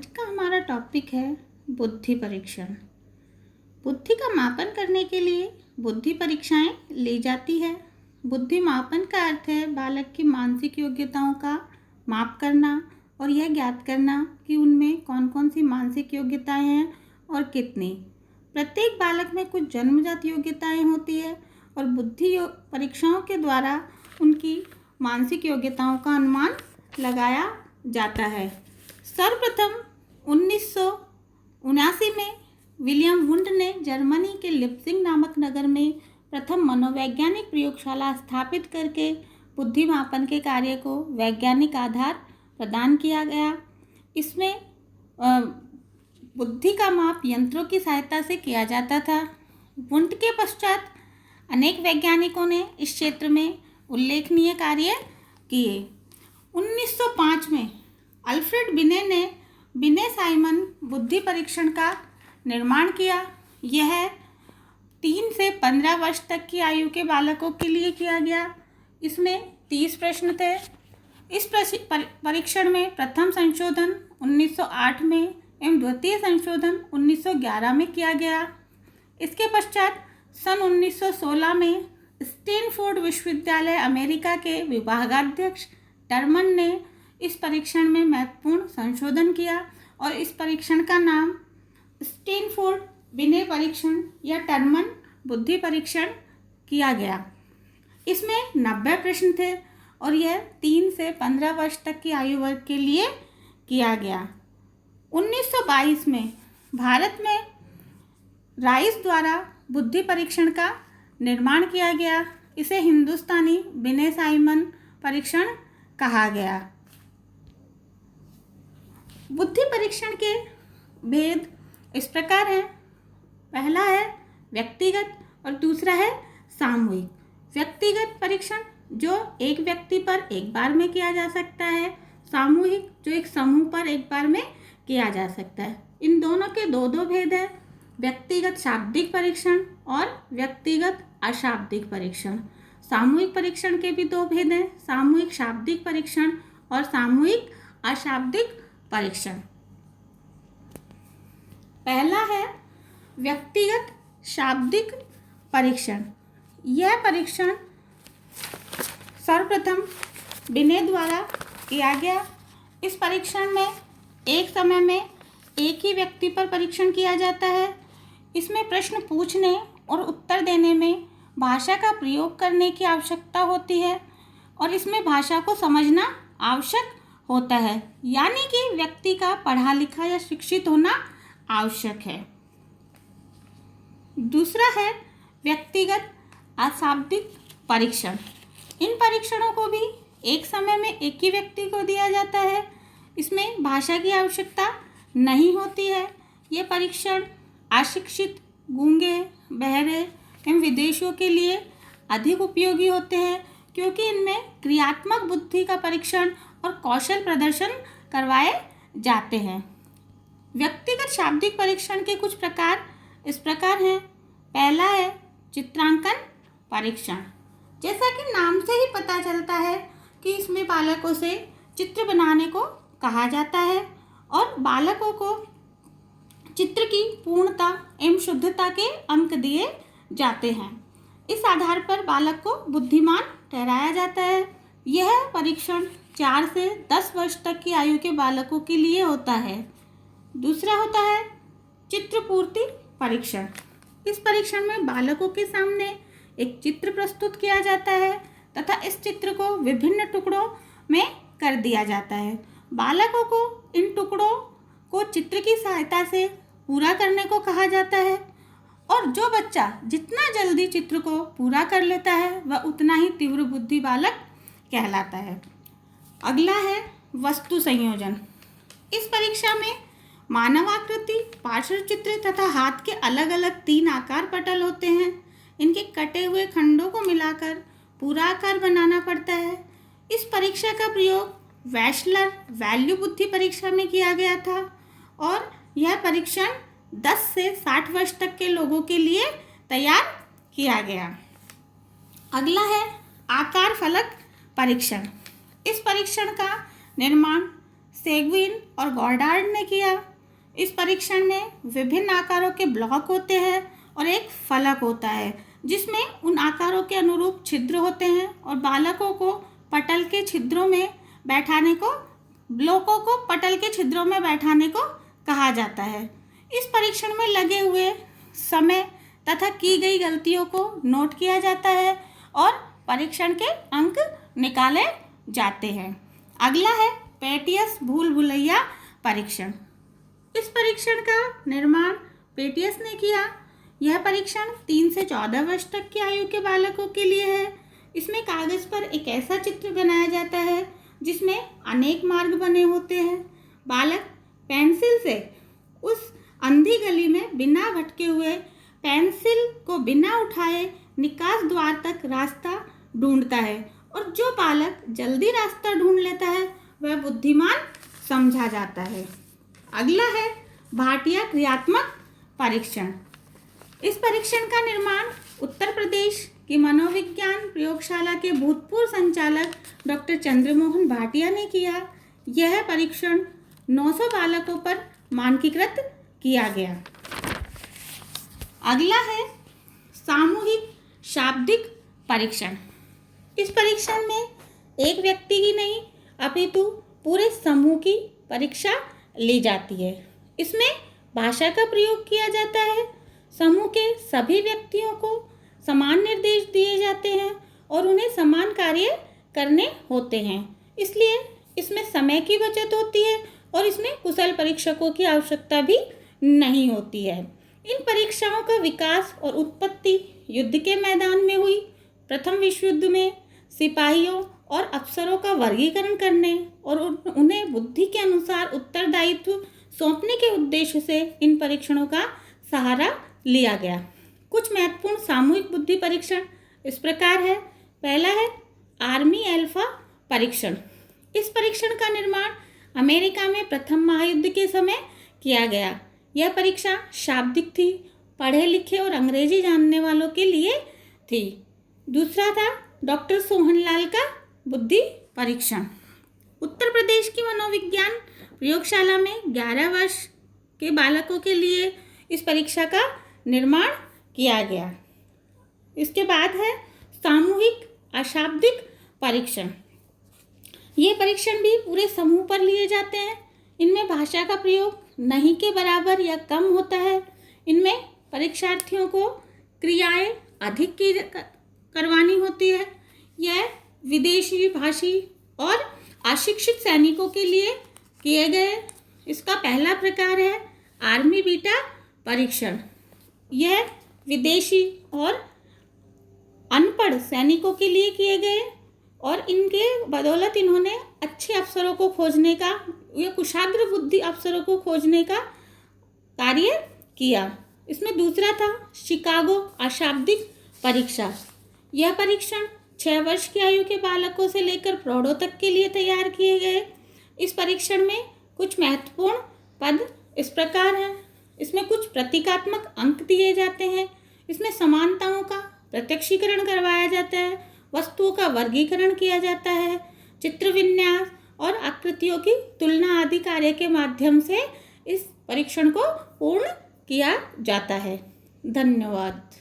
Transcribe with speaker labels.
Speaker 1: आज का हमारा टॉपिक है बुद्धि परीक्षण। बुद्धि का मापन करने के लिए बुद्धि परीक्षाएं ली जाती है। बुद्धि मापन का अर्थ है बालक की मानसिक योग्यताओं का माप करना और यह ज्ञात करना कि उनमें कौन कौन सी मानसिक योग्यताएं हैं और कितनी। प्रत्येक बालक में कुछ जन्मजात योग्यताएं होती है और बुद्धि परीक्षाओं के द्वारा उनकी मानसिक योग्यताओं का अनुमान लगाया जाता है। सर्वप्रथम 1979 में विलियम वुंड ने जर्मनी के लिप्सिंग नामक नगर में प्रथम मनोवैज्ञानिक प्रयोगशाला स्थापित करके बुद्धि मापन के कार्य को वैज्ञानिक आधार प्रदान किया गया। इसमें बुद्धि का माप यंत्रों की सहायता से किया जाता था। वुंड के पश्चात अनेक वैज्ञानिकों ने इस क्षेत्र में उल्लेखनीय कार्य किए। 1905 में अल्फ्रेड बिने ने बिने साइमन बुद्धि परीक्षण का निर्माण किया। यह 3 से 15 वर्ष तक की आयु के बालकों के लिए किया गया। इसमें 30 प्रश्न थे। इस परीक्षण में प्रथम संशोधन 1908 में एवं द्वितीय संशोधन 1911 में किया गया। इसके पश्चात सन 1916 में स्टैनफोर्ड विश्वविद्यालय अमेरिका के विभागाध्यक्ष टर्मन ने इस परीक्षण में महत्वपूर्ण संशोधन किया और इस परीक्षण का नाम स्टैनफोर्ड बिने परीक्षण या टर्मन बुद्धि परीक्षण किया गया। इसमें 90 प्रश्न थे और यह 3 से 15 वर्ष तक की आयु वर्ग के लिए किया गया। 1922 में भारत में राइस द्वारा बुद्धि परीक्षण का निर्माण किया गया। इसे हिंदुस्तानी बिने साइमन परीक्षण कहा गया। बुद्धि परीक्षण के भेद इस प्रकार हैं। पहला है व्यक्तिगत और दूसरा है सामूहिक। व्यक्तिगत परीक्षण जो एक व्यक्ति पर एक बार में किया जा सकता है, सामूहिक जो एक समूह पर एक बार में किया जा सकता है। इन दोनों के दो भेद हैं, व्यक्तिगत शाब्दिक परीक्षण और व्यक्तिगत अशाब्दिक परीक्षण। सामूहिक परीक्षण के भी 2 भेद हैं, सामूहिक शाब्दिक परीक्षण और सामूहिक अशाब्दिक परीक्षण। पहला है व्यक्तिगत शाब्दिक परीक्षण। यह परीक्षण सर्वप्रथम बिने द्वारा किया गया। इस परीक्षण में एक समय में एक ही व्यक्ति पर परीक्षण किया जाता है। इसमें प्रश्न पूछने और उत्तर देने में भाषा का प्रयोग करने की आवश्यकता होती है और इसमें भाषा को समझना आवश्यक होता है, यानी कि व्यक्ति का पढ़ा लिखा या शिक्षित होना आवश्यक है। दूसरा है व्यक्तिगत अशाब्दिक परीक्षण। इन परीक्षणों को भी एक समय में एक ही व्यक्ति को दिया जाता है। इसमें भाषा की आवश्यकता नहीं होती है। ये परीक्षण अशिक्षित, गूंगे, बहरे एवं विदेशियों के लिए अधिक उपयोगी होते हैं क्योंकि इनमें क्रियात्मक बुद्धि का परीक्षण और कौशल प्रदर्शन करवाए जाते हैं। व्यक्तिगत शाब्दिक परीक्षण के कुछ प्रकार इस प्रकार हैं। पहला है चित्रांकन परीक्षण। जैसा कि नाम से ही पता चलता है कि इसमें बालकों से चित्र बनाने को कहा जाता है और बालकों को चित्र की पूर्णता एवं शुद्धता के अंक दिए जाते हैं। इस आधार पर बालक को बुद्धिमान ठहराया जाता है। यह परीक्षण 4 से 10 वर्ष तक की आयु के बालकों के लिए होता है। दूसरा होता है चित्रपूर्ति परीक्षण। इस परीक्षण में बालकों के सामने एक चित्र प्रस्तुत किया जाता है तथा इस चित्र को विभिन्न टुकड़ों में कर दिया जाता है। बालकों को इन टुकड़ों को चित्र की सहायता से पूरा करने को कहा जाता है और जो बच्चा जितना जल्दी चित्र को पूरा कर लेता है वह उतना ही तीव्र बुद्धि बालक कहलाता है। अगला है वस्तु संयोजन। इस परीक्षा में मानवाकृति, पार्श्व चित्र तथा हाथ के अलग अलग 3 आकार पटल होते हैं। इनके कटे हुए खंडों को मिलाकर पूरा आकार बनाना पड़ता है। इस परीक्षा का प्रयोग वैशलर वैल्यू बुद्धि परीक्षा में किया गया था और यह परीक्षण 10 से 60 वर्ष तक के लोगों के लिए तैयार किया गया। अगला है आकार फलक परीक्षण। इस परीक्षण का निर्माण सेगविन और गॉडार्ड ने किया। इस परीक्षण में विभिन्न आकारों के ब्लॉक होते हैं और एक फलक होता है जिसमें उन आकारों के अनुरूप छिद्र होते हैं और बालकों को पटल के छिद्रों में बैठाने को ब्लॉकों को पटल के छिद्रों में बैठाने को कहा जाता है। इस परीक्षण में लगे हुए समय तथा की गई गलतियों को नोट किया जाता है और परीक्षण के अंक निकाले जाते हैं। अगला है पेटियस भूल भुलैया परीक्षण। इस परीक्षण का निर्माण पेटियस ने किया। यह परीक्षण 3 से 14 वर्ष तक की आयु के बालकों के लिए है। इसमें कागज पर एक ऐसा चित्र बनाया जाता है जिसमें अनेक मार्ग बने होते हैं। बालक पेंसिल से उस अंधी गली में बिना भटके हुए पेंसिल को बिना उठाए निकास द्वार तक रास्ता ढूंढता है और जो बालक जल्दी रास्ता ढूंढ लेता है वह बुद्धिमान समझा जाता है। अगला है भाटिया क्रियात्मक परीक्षण। इस परीक्षण का निर्माण उत्तर प्रदेश की मनोविज्ञान प्रयोगशाला के भूतपूर्व संचालक डॉक्टर चंद्रमोहन भाटिया ने किया। यह परीक्षण 900 बालकों पर मानकीकृत किया गया। अगला है सामूहिक शाब्दिक परीक्षण। इस परीक्षण में एक व्यक्ति की नहीं अपितु पूरे समूह की परीक्षा ली जाती है। इसमें भाषा का प्रयोग किया जाता है। समूह के सभी व्यक्तियों को समान निर्देश दिए जाते हैं और उन्हें समान कार्य करने होते हैं। इसलिए इसमें समय की बचत होती है और इसमें कुशल परीक्षकों की आवश्यकता भी नहीं होती है। इन परीक्षाओं का विकास और उत्पत्ति युद्ध के मैदान में हुई। प्रथम विश्व युद्ध में सिपाहियों और अफसरों का वर्गीकरण करने और उन्हें बुद्धि के अनुसार उत्तरदायित्व सौंपने के उद्देश्य से इन परीक्षणों का सहारा लिया गया। कुछ महत्वपूर्ण सामूहिक बुद्धि परीक्षण इस प्रकार है। पहला है आर्मी अल्फा परीक्षण। इस परीक्षण का निर्माण अमेरिका में प्रथम महायुद्ध के समय किया गया। यह परीक्षा शाब्दिक थी, पढ़े लिखे और अंग्रेजी जानने वालों के लिए थी। दूसरा था डॉक्टर सोहनलाल का बुद्धि परीक्षण। उत्तर प्रदेश की मनोविज्ञान प्रयोगशाला में 11 वर्ष के बालकों के लिए इस परीक्षा का निर्माण किया गया। इसके बाद है सामूहिक अशाब्दिक परीक्षण। ये परीक्षण भी पूरे समूह पर लिए जाते हैं। इनमें भाषा का प्रयोग नहीं के बराबर या कम होता है। इनमें परीक्षार्थियों को क्रियाएं अधिक की करवानी होती है। यह विदेशी भाषी और अशिक्षित सैनिकों के लिए किए गए। इसका पहला प्रकार है आर्मी बीटा परीक्षण। यह विदेशी और अनपढ़ सैनिकों के लिए किए गए और इनके बदौलत इन्होंने अच्छे अफसरों को खोजने का या कुशाग्र बुद्धि अफसरों को खोजने का कार्य किया। इसमें दूसरा था शिकागो अशाब्दिक परीक्षा। यह परीक्षण 6 वर्ष की आयु के बालकों से लेकर प्रौढ़ों तक के लिए तैयार किए गए। इस परीक्षण में कुछ महत्वपूर्ण पद इस प्रकार हैं। इसमें कुछ प्रतीकात्मक अंक दिए जाते हैं। इसमें समानताओं का प्रत्यक्षीकरण करवाया जाता है, वस्तुओं का वर्गीकरण किया जाता है, चित्र विन्यास और आकृतियों की तुलना आदि कार्य के माध्यम से इस परीक्षण को पूर्ण किया जाता है। धन्यवाद।